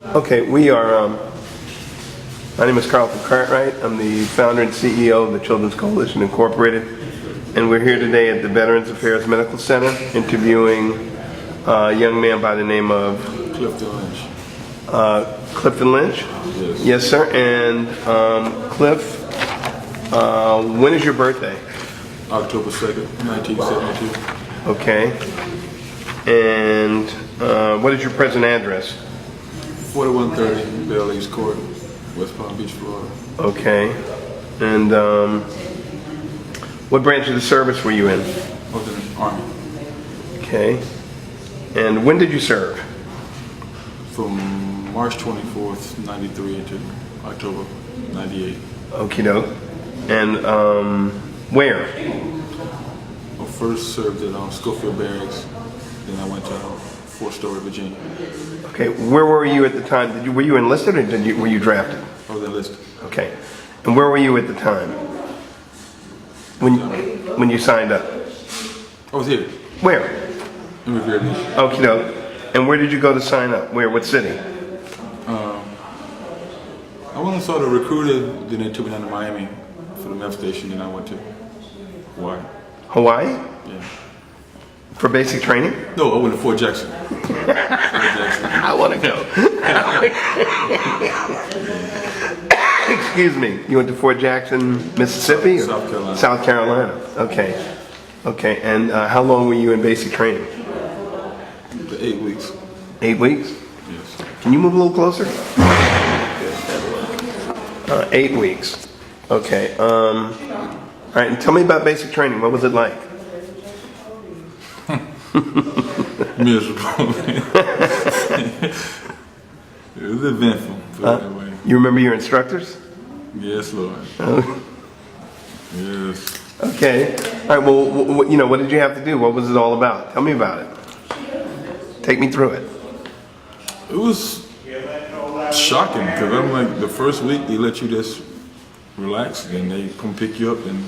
Okay, we are, my name is Carlton Cartwright. I'm the founder and CEO of the Children's Coalition Incorporated, and we're here today at the Veterans Affairs Medical Center interviewing a young man by the name of CLIFTON Lynch. CLIFTON Lynch? Yes. Yes, sir. And Cliff, when is your birthday? October 2nd, 1972. Okay. And what is your present address? 4130 Bell East Court, West Palm Beach, Florida. Okay. And what branch of the service were you in? I was in the Army. Okay. And when did you serve? From March 24th, 93 to October 98. Okie doke. And where? I first served at Schofield Barracks, then I went to Fort Story, Virginia. Okay. Where were you at the time? Were you enlisted or were you drafted? I was enlisted. Okay. And where were you at the time? When you signed up? I was here. Where? In Revere Beach. Okie doke. And where did you go to sign up? Where? What city? I went and saw the recruiter, then they took me down to Miami for the MEF station, then I went to Hawaii. Hawaii? Yeah. For basic training? No, I went to Fort Jackson. Fort Jackson. I want to go. Excuse me. You went to Fort Jackson, Mississippi? Or? South Carolina. South Carolina. Okay. Okay. And how long were you in basic training? 8 weeks. 8 weeks? Yes. Can you move a little closer? 8 weeks. Okay. All right. And tell me about basic training. What was it like? Miserable. It was eventful, put it that way. You remember your instructors? Yes, Lord. Yes. Okay. All right. Well, what did you have to do? What was it all about? Tell me about it. Take me through it. It was shocking because I'm like, the first week they let you just relax and they come pick you up and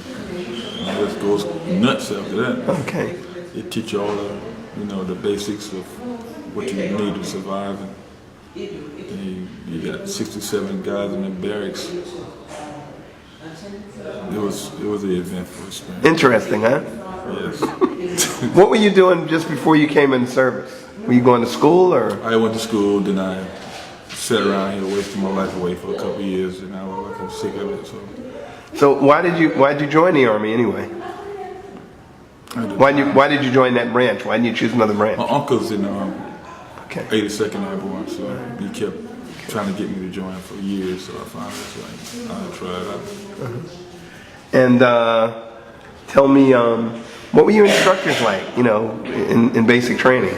it just goes nuts after that. Okay. They teach you all the, the basics of what you need to survive. And you got 67 guys in the barracks. It was an eventful experience. Interesting, huh? Yes. What were you doing just before you came into service? Were you going to school or? I went to school, then I sat around here wasting my life away for a couple of years, and I was like, I'm sick of it. So why'd you join the Army anyway? Why did you join that branch? Why didn't you choose another branch? My uncle's in the Army. Okay. 82nd Airborne, so he kept trying to get me to join for years, so I finally was like, I'll try it out. And tell me, what were your instructors like, in basic training?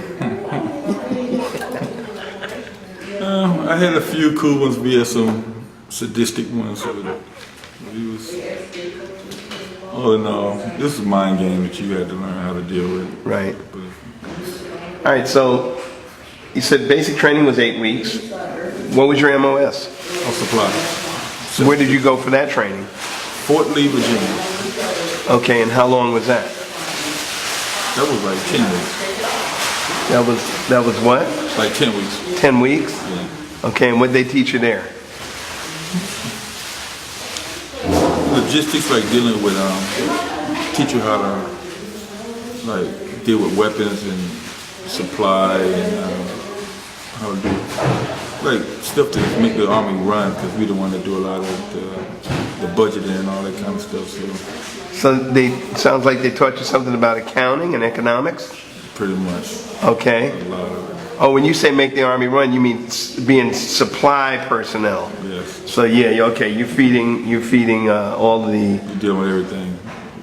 I had a few cool ones, we had some sadistic ones, so he was, all in all, this is a mind game that you had to learn how to deal with. Right. All right, so you said basic training was 8 weeks. What was your MOS? On supply. Where did you go for that training? Fort Lee, Virginia. Okay, and how long was that? That was like 10 weeks. That was what? Like 10 weeks. 10 weeks? Yeah. Okay, and what did they teach you there? Logistics, like dealing with, teach you how to, like, deal with weapons and supply and how to do, like, stuff to make the Army run, because we the one that do a lot of the budgeting and all that kind of stuff. So sounds like they taught you something about accounting and economics? Pretty much. Okay. A lot of it. Oh, when you say make the Army run, you mean being supply personnel? Yes. So yeah, okay, you're feeding all the. You deal with everything,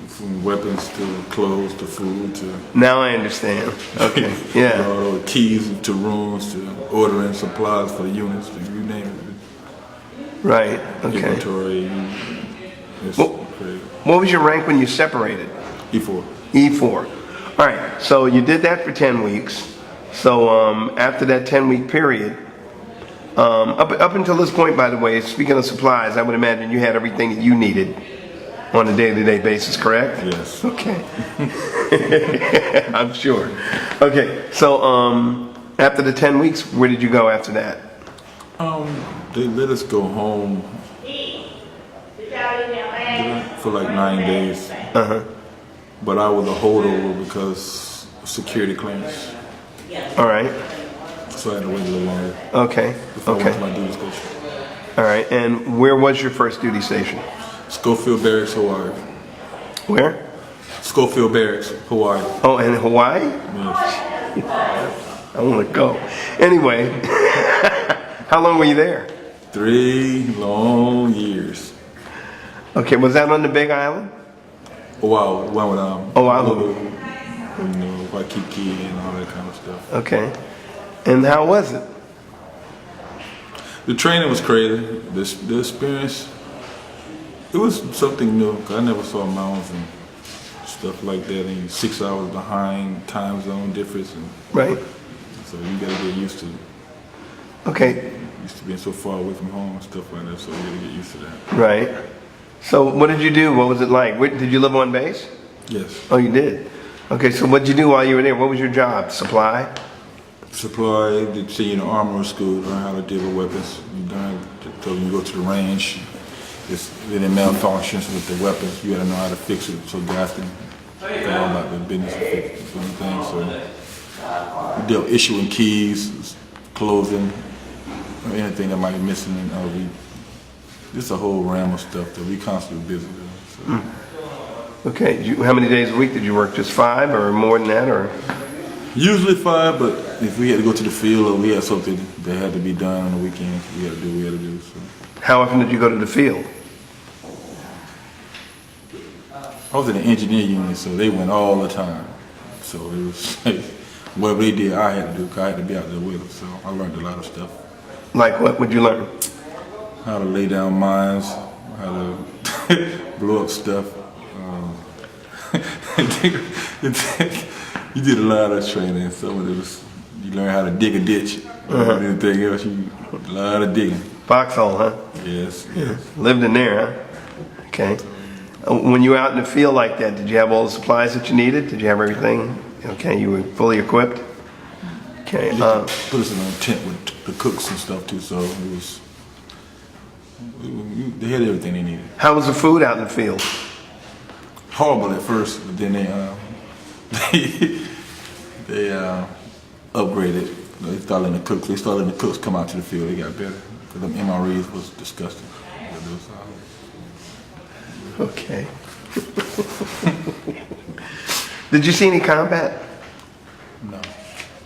from weapons to clothes to food to. Now I understand. Okay. Yeah. Keys to rooms to ordering supplies for the units, you name it. Right. Okay. Inventory. What was your rank when you separated? E4. E4. All right. So you did that for 10 weeks. So after that 10-week period, up until this point, by the way, speaking of supplies, I would imagine you had everything that you needed on a day-to-day basis, correct? Yes. Okay. I'm sure. Okay. So after the 10 weeks, where did you go after that? They let us go home for like 9 days. But I was a holdover because of security clearance. All right. So I had to wait a little longer Okay. before I went to Okay. my duty station. All right. And where was your first duty station? Schofield Barracks, Hawaii. Where? Schofield Barracks, Hawaii. Oh, in Hawaii? Yes. I want to go. Anyway, how long were you there? 3 long years. Okay. Was that on the Big Island? Wow, one with Oahu. Waikiki and all that kind of stuff. Okay. And how was it? The training was crazy. The experience, it was something new. 'Cause I never saw mountains and stuff like that. And you're 6 hours behind, time zone difference, and Right. so you gotta get used to Okay. being so far away from home and stuff like that. So you gotta get used to that. Right. So what did you do? What was it like? Did you live on base? Yes. Oh, you did? Okay, so what did you do while you were there? What was your job? Supply? Supply, did see in the armorer school, learn how to deal with weapons. You learn so when you go to the range, it's any malfunctions with the weapons, you gotta know how to fix it so guys can go about their business and fix anything. So we dealt issuing keys, clothing, or anything that might be missing. And it's a whole realm of stuff that we constantly busy with. So. Okay, how many days a week did you work? Just 5 or more than that? Or Usually 5, but if we had to go to the field or we had something that had to be done on the weekends, we had to do what we had to do. So. how often did you go to the field? I was in the engineer unit, so they went all the time. So it was like, whatever they did, I had to do, 'cause I had to be out there with them. So I learned a lot of stuff. Like what would you learn? How to lay down mines, how to blow up stuff. You did a lot of training. Some of it was, you learn how to dig a ditch. Anything else, a lot of digging. Foxhole, huh? Yes. Lived in there, huh? Okay. When you were out in the field like that, did you have all the supplies that you needed? Did you have everything? Okay, you were fully equipped? Okay. Put us in a tent with the cooks and stuff too, so it was, they had everything they needed. How was the food out in the field? Horrible at first, but then they upgraded. They started letting the cooks. They started letting the cooks come out to the field. They got better. Because them MREs was disgusting. Okay. Did you see any combat? No.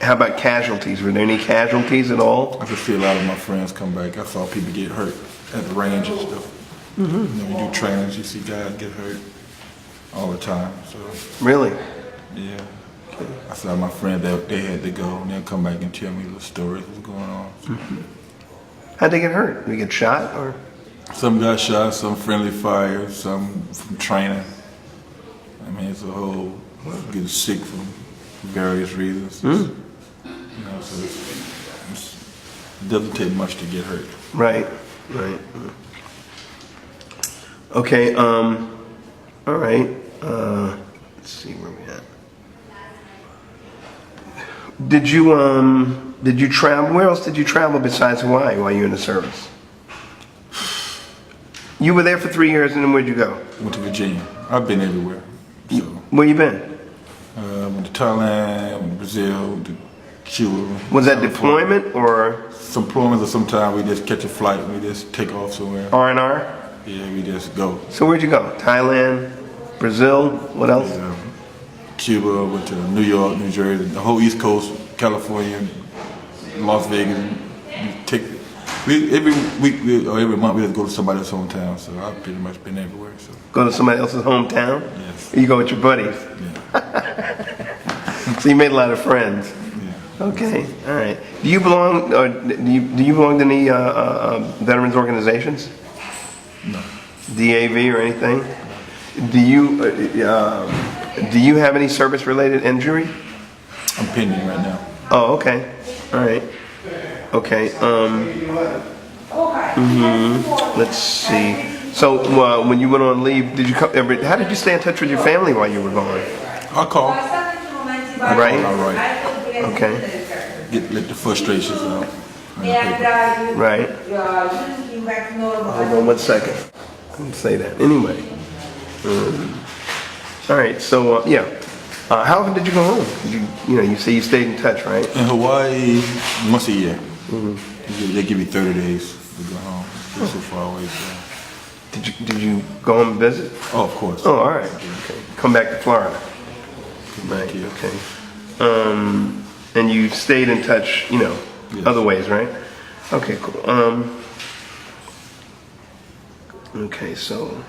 How about casualties? Were there any casualties at all? I could see a lot of my friends come back. I saw people get hurt at the range and stuff. You know, you do trainings, you see guys get hurt all the time. So Really? yeah. I saw my friends that they had to go and they'll come back and tell me the stories what's going on. So. How'd they get hurt? Did they get shot or? Some got shot, some friendly fire, some from training. I mean, it's a whole getting sick from various reasons. You know, so it doesn't take much to get hurt. Right. Okay. All right. Let's see where we at. Did you travel? Where else did you travel besides Hawaii while you were in the service? You were there for 3 years, and then where'd you go? Went to Virginia. I've been everywhere. So Where you been? went to Thailand, went to Brazil, went to Cuba. Was that deployment or Some deployments, or sometimes we just catch a flight and we just take off somewhere. R&R? Yeah, we just go. So where'd you go? Thailand, Brazil, what else? Cuba, went to New York, New Jersey, the whole East Coast, California, Las Vegas. Every week or every month we have to go to somebody's hometown, so I've pretty much been everywhere. So. Go to somebody else's hometown? Yes. Or you go with your buddies? Yeah. So you made a lot of friends. Yeah. Okay, all right. Do you belong to any veterans organizations? No. DAV or anything? Do you have any service-related injury? I'm pending right now. Oh, okay. All right. Okay. Let's see. So when you went on leave, how did you stay in touch with your family while you were gone? I'll call. Right. All right. Okay. Let the frustrations out. Right. Hold on 1 second. I didn't say that. Anyway. All right. So yeah. How often did you go home? You say you stayed in touch, right? In Hawaii, once a year. They give you 30 days to go home. It's so far away. So. Did you go home and visit? Oh, of course. Oh, all right. Okay. Come back to Florida. Right. Okay. And you stayed in touch, Yes. other ways, right? Okay, cool. Okay, so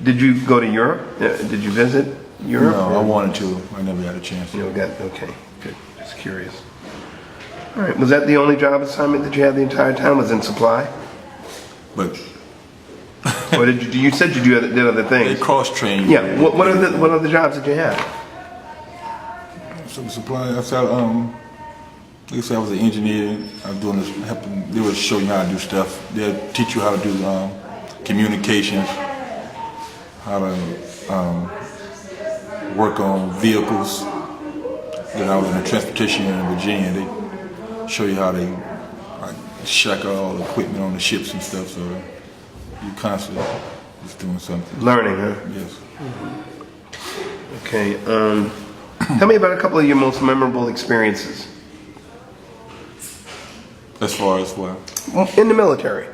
did you go to Europe? Did you visit Europe? No, I wanted to. I never had a chance. Okay, good. Just curious. All right. Was that the only job assignment that you had the entire time? Was in supply? But Or you said you did other they things? cross-trained. Yeah. What are the jobs that you had? Some supply. Like I said, I was an engineer. I was doing this, helping. They would show you how to do stuff. They'd teach you how to do communications, how to work on vehicles. Then I was in the transportation in Virginia. They show you how they shack all the equipment on the ships and stuff. So you constantly just doing something. Learning, huh? Yes. Okay. Tell me about a couple of your most memorable experiences. As far as what? In the military.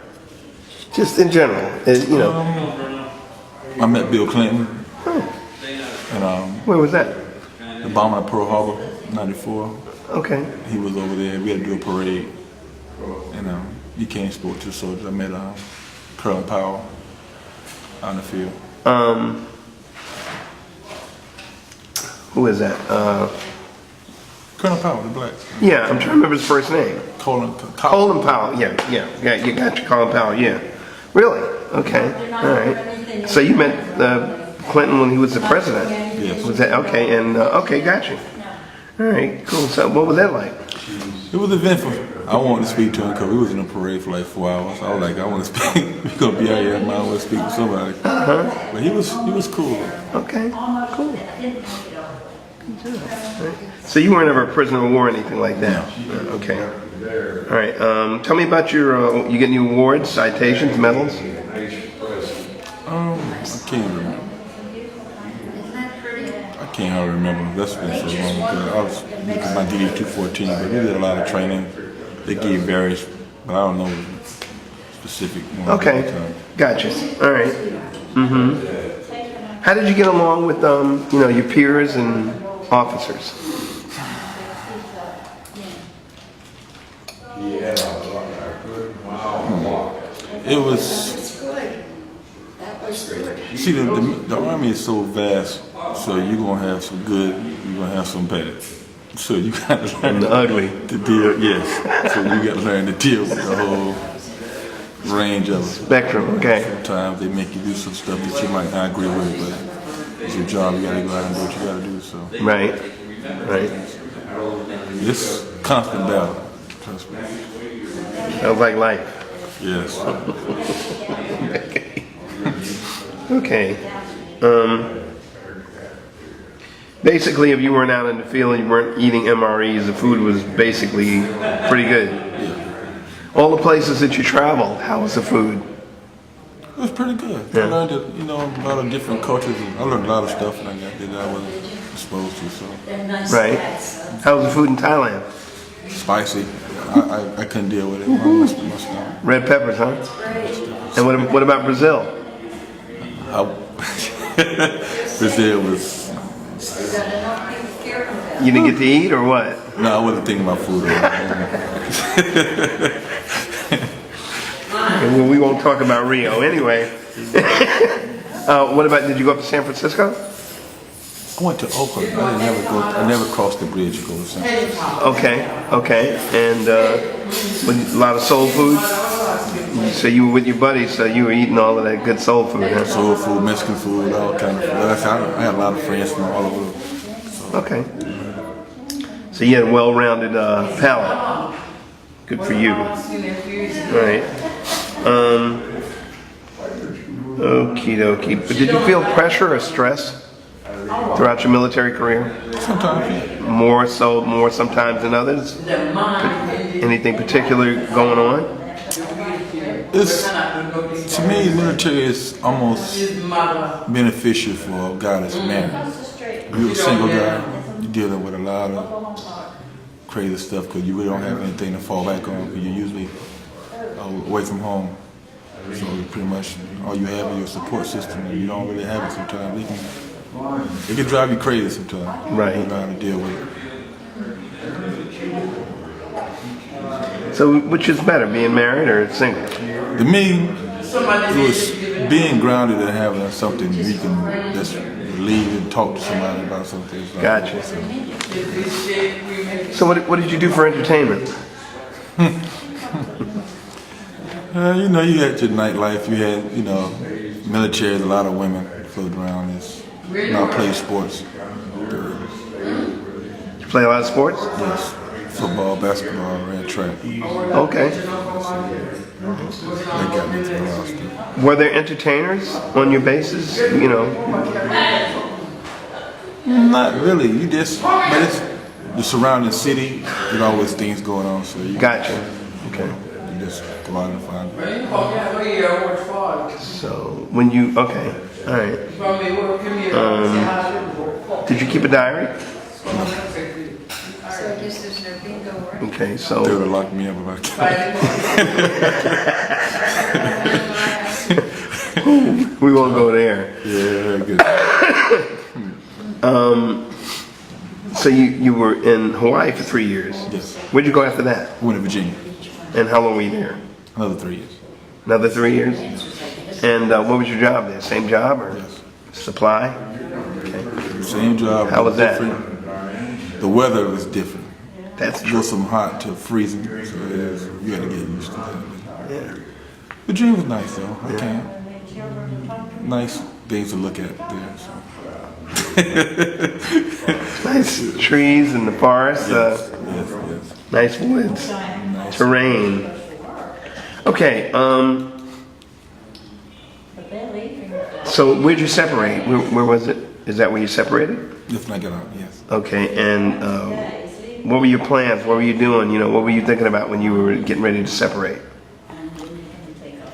Just in general. I met Bill Clinton. Oh. And Where was that? the bombing of Pearl Harbor, '94. Okay. He was over there. We had to do a parade. And he came and spoke to the soldiers. I met Colonel Powell on the field. Who is that? Colonel Powell, the black. Yeah, I'm trying to remember his first name. Colin Powell. Yeah, you got your Colin Powell. Yeah. Really? Okay. All right. So you met Clinton when he was the president. Yes. Was that okay? And okay, got you. All right, cool. So what was that like? It was eventful. I wanted to speak to him because we was in a parade for like 4 hours. I was like, I want to speak. We're gonna be out here. I might want to speak to somebody. But he was cool. Okay, cool. Good job. All right. So you weren't ever a prisoner of war or anything like that? No. Okay. All right. Tell me about your. You get any awards, citations, medals? I can't remember. I can't hardly remember. That's been so long ago. I was looking my DD 214, but we did a lot of training. They gave various, but I don't know specific ones. Okay, gotcha. All right. How did you get along with your peers and officers? It was. See, the Army is so vast, so you're gonna have some good, you're gonna have some bad. So you gotta learn The ugly. to deal. Yes. So you gotta learn to deal with the whole range of it. Spectrum. Okay. Sometimes they make you do some stuff that you might not agree with, but it's your job. You gotta go out and do what you gotta do. So Right. it's constant battle. Trust me. Sounds like life. Yes. Okay. Basically, if you weren't out in the field and you weren't eating MREs, the food was basically pretty good. All the places that you traveled, how was the food? It was pretty good. Yeah. I learned a lot of different cultures. And I learned a lot of stuff that I wasn't exposed to. So Right. How was the food in Thailand? spicy. I couldn't deal with it. My stomach. Red peppers, huh? And what about Brazil? Brazil was. You didn't get to eat or what? No, I wasn't thinking about food. Well, we won't talk about Rio anyway. What about, did you go up to San Francisco? I went to Oakland. I never crossed the bridge to go to San Francisco. Okay. And with a lot of soul food? So you were with your buddies, so you were eating all of that good soul food, huh? Soul food, Mexican food, all kind of food. I had a lot of friends from all over. Okay. So you had a well-rounded palate. Good for you. All right. Okie dokie. But did you feel pressure or stress throughout your military career? Sometimes, yeah. more sometimes than others? Anything particular going on? It's, to me, the military is almost beneficial for a guy that's married. If you're a single guy, you're dealing with a lot of crazy stuff because you really don't have anything to fall back on because you're usually away from home. So pretty much all you have is your support system, and you don't really have it sometimes. It can drive you crazy sometimes. Right. You don't know how to deal with it. So which is better, being married or single? To me, it was being grounded and having something you can just leave and talk to somebody about something. Gotcha. So what did you do for entertainment? You know, you had your nightlife, you had, you know, military, a lot of women floating around. I played sports. You play a lot of sports? Yes. Football, basketball, ran track. Okay. They got me through a lot of stuff. Were there entertainers on your bases? You know? Not really. But it's the surrounding city. There's always things going on, so you Gotcha. Okay. you just go out and find it. So when you all right. Did you keep a diary? Okay, so They would have locked me up about that. we won't go there. Yeah, good. So you were in Hawaii for 3 years. Yes. Where'd you go after that? Went to Virginia. And how long were you there? Another 3 years. Another 3 years? And what was your job there? Same job or Yes. supply? Same job. How was that? Different. The weather was different. That's It true. was from hot to freezing, so you had to get used to that. Yeah. Virginia was nice though. I can't. Nice things to look at there. So. Nice trees in the forest. Yes. Nice woods. Nice. Terrain. Okay. So where'd you separate? Where was it? Is that where you separated? If I get out, yes. Okay. And what were your plans? What were you doing? You know, what were you thinking about when you were getting ready to separate?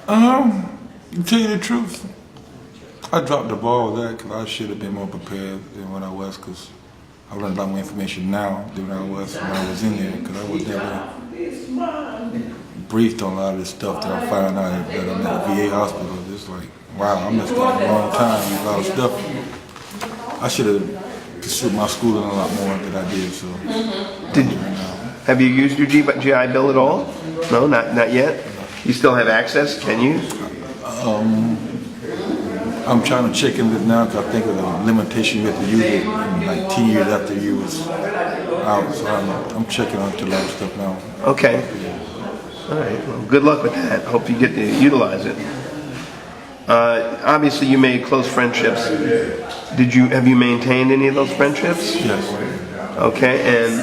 To tell you the truth, I dropped the ball with that because I should have been more prepared than when I was, because I learned a lot more information now than when I was in there, because I was never briefed on a lot of this stuff that I'm finding out that I'm at a VA hospital. It's like, wow, I missed out a long time, a lot of stuff. I should have pursued my schooling a lot more than I did, so. Have you used your GI Bill at all? No, not yet? You still have access? Can you? I'm trying to check in it now because I think of the limitation you have to use it in like 10 years after you was out. So I'm checking on to a lot of stuff now. Okay. All right. Well, good luck with that. Hope you get to utilize it. Obviously, you made close friendships. Have you maintained any of those friendships? Yes. Okay. And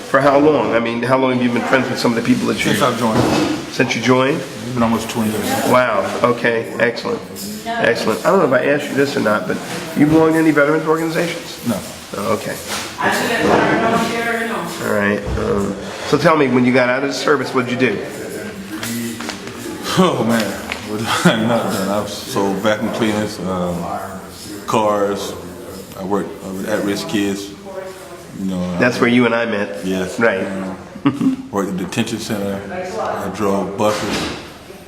for how long? I mean, how long have you been friends with some of the people that you? Since I've joined. Since you joined? It's been almost 20 years. Wow. Okay. Excellent. Excellent. I don't know if I asked you this or not, but you belong to any veterans organizations? No. Oh, okay. All right. So tell me, when you got out of the service, what'd you do? Oh man, nothing. I've sold vacuum cleaners, cars. I worked with at-risk kids. You know. That's where you and I met. Yes. Right. Worked at the detention center. I drove buses.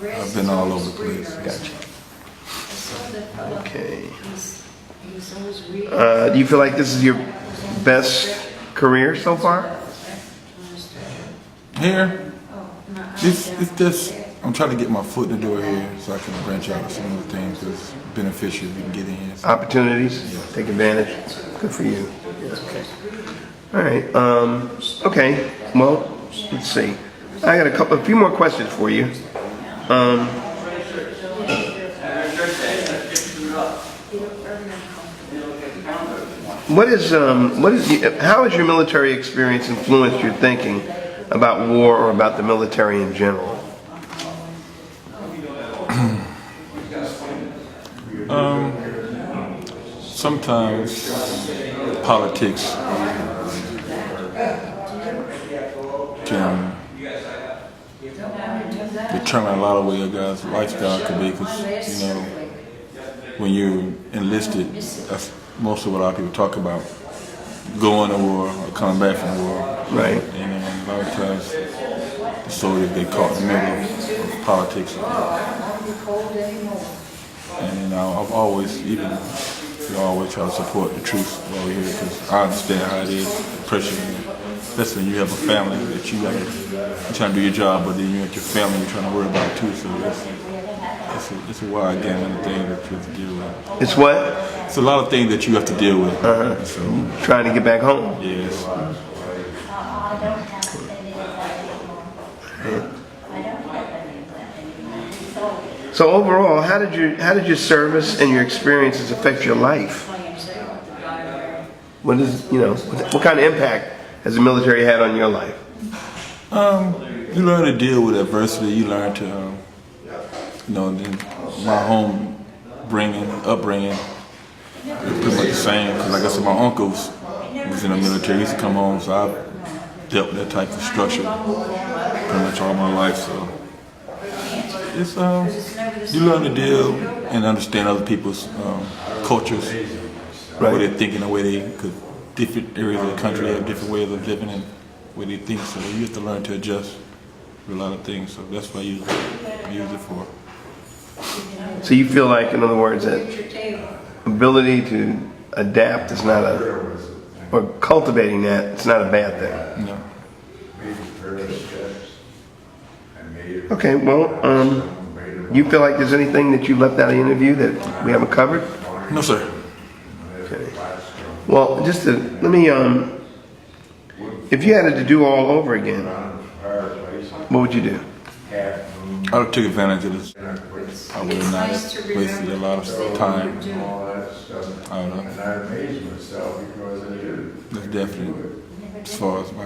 I've been all over the place. Gotcha. Okay. Do you feel like this is your best career so far? Here, it's just, I'm trying to get my foot in the door here so I can branch out to some other things that's beneficial we can get in here. So. Opportunities? Take advantage? Good for you. Okay. All right. Okay. Well, let's see. I got a few more questions for you. How has your military experience influenced your thinking about war or about the military in general? sometimes politics can determine a lot of way a guy's lifestyle could be, because when you're enlisted, that's most of what a lot of people talk about, going to war or coming back from war. Right. And a lot of times the soldiers get caught in the middle of politics. And I've always, we always try to support the truth over here, because I understand how it is, the pressure. Especially when you have a family that you're trying to do your job, but then you have your family you're trying to worry about too. So it's a wide gamut of things that you have to deal with. It's what? It's a lot of things that you have to deal with. So, trying to get back home. Yes. So overall, how did your service and your experiences affect your life? What kind of impact has the military had on your life? You learn to deal with adversity. You learn to, my upbringing is pretty much the same. Cause like I said, my uncle was in the military. He used to come home, so I dealt with that type of structure pretty much all my life. So it's you learn to deal and understand other people's cultures, Right. what they're thinking, the way because different areas of the country have different ways of living and way they think. So you have to learn to adjust to a lot of things. So that's what I use it for. So you feel like, in other words, that ability to adapt is not or cultivating that, it's not a bad thing. No. Okay, well, you feel like there's anything that you left out of the interview that we haven't covered? No, sir. Okay. Well, let me, if you had it to do all over again, what would you do? I would take advantage of this. I would have not wasted a lot of time. I don't know. That's definitely, as far as my,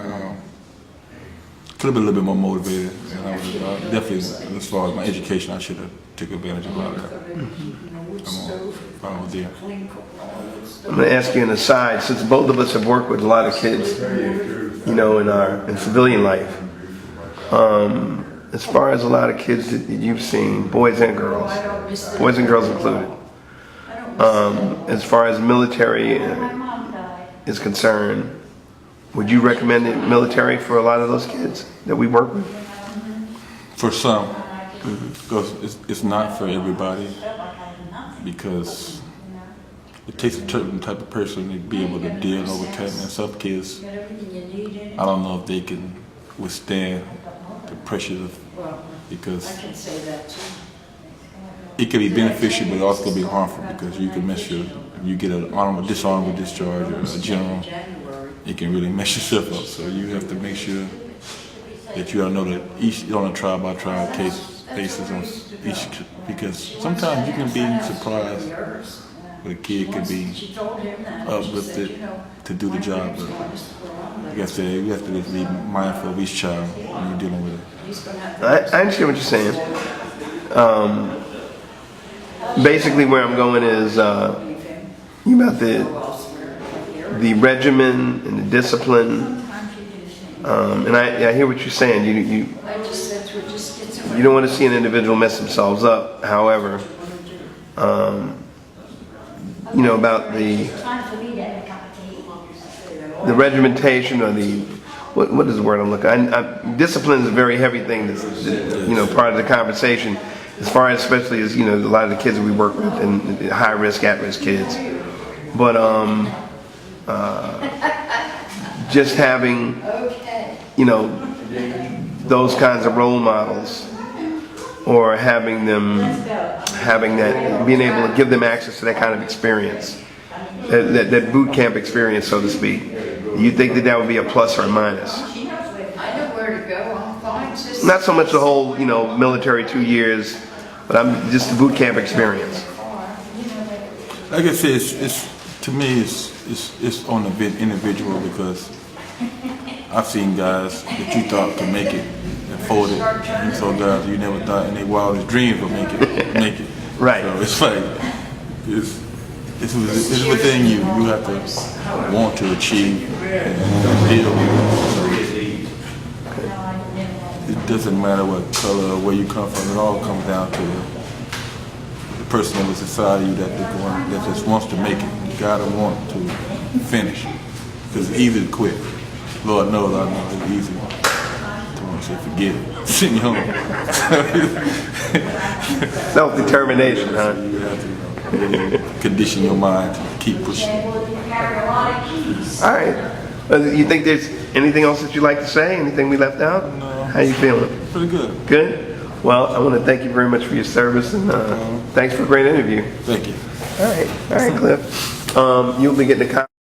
could have been a little bit more motivated. And I was definitely, as far as my education, I should have taken advantage of a lot of that. I was there. I'm going to ask you an aside, since both of us have worked with a lot of kids, in civilian life. As far as a lot of kids that you've seen, boys and girls included, as far as military is concerned, would you recommend the military for a lot of those kids that we work with? For some, because it's not for everybody, because it takes a certain type of person to be able to deal with it. And some kids, I don't know if they can withstand the pressures of, because it can be beneficial, but it also can be harmful, because you can mess if you get an dishonorable discharge or a general, it can really mess yourself up. So you have to make sure that you all know that each on a trial by trial basis on each, because sometimes you can be surprised, but a kid can be uplifted to do the job. But like I said, you have to just be mindful of each child when you're dealing with it. I understand what you're saying. Basically, where I'm going is about the regimen and the discipline, and I hear what you're saying. You don't want to see an individual mess themselves up. However, about the regimentation or what is the word I'm looking at? Discipline is a very heavy thing that's part of the conversation, as far as especially as a lot of the kids that we work with and high risk, at risk kids. But just having those kinds of role models, or having that, being able to give them access to that kind of experience, that boot camp experience, so to speak. You think that would be a plus or a minus? I know where to go. I'm fine. Not so much the whole, military 2 years, but I'm just the boot camp experience. Like I said, to me, it's on the individual, because I've seen guys that you thought could make it and folded, and you saw guys you never thought in their wildest dreams would make it. Right. So it's like it's within you. You have to want to achieve and deal with it. It doesn't matter what color or where you come from. It all comes down to the person in the society that just wants to make it. You gotta want to finish, because it's easy to quit. Lord knows I know it's easy to want to say forget it, send you home. Self-determination, huh? You have to really condition your mind to keep pushing. All right. You think there's anything else that you'd like to say? Anything we left out? No. How you feeling? Pretty good. Good? Well, I want to thank you very much for your service, and thanks for a great interview. Thank you. All right, Cliff. You'll be getting a copy.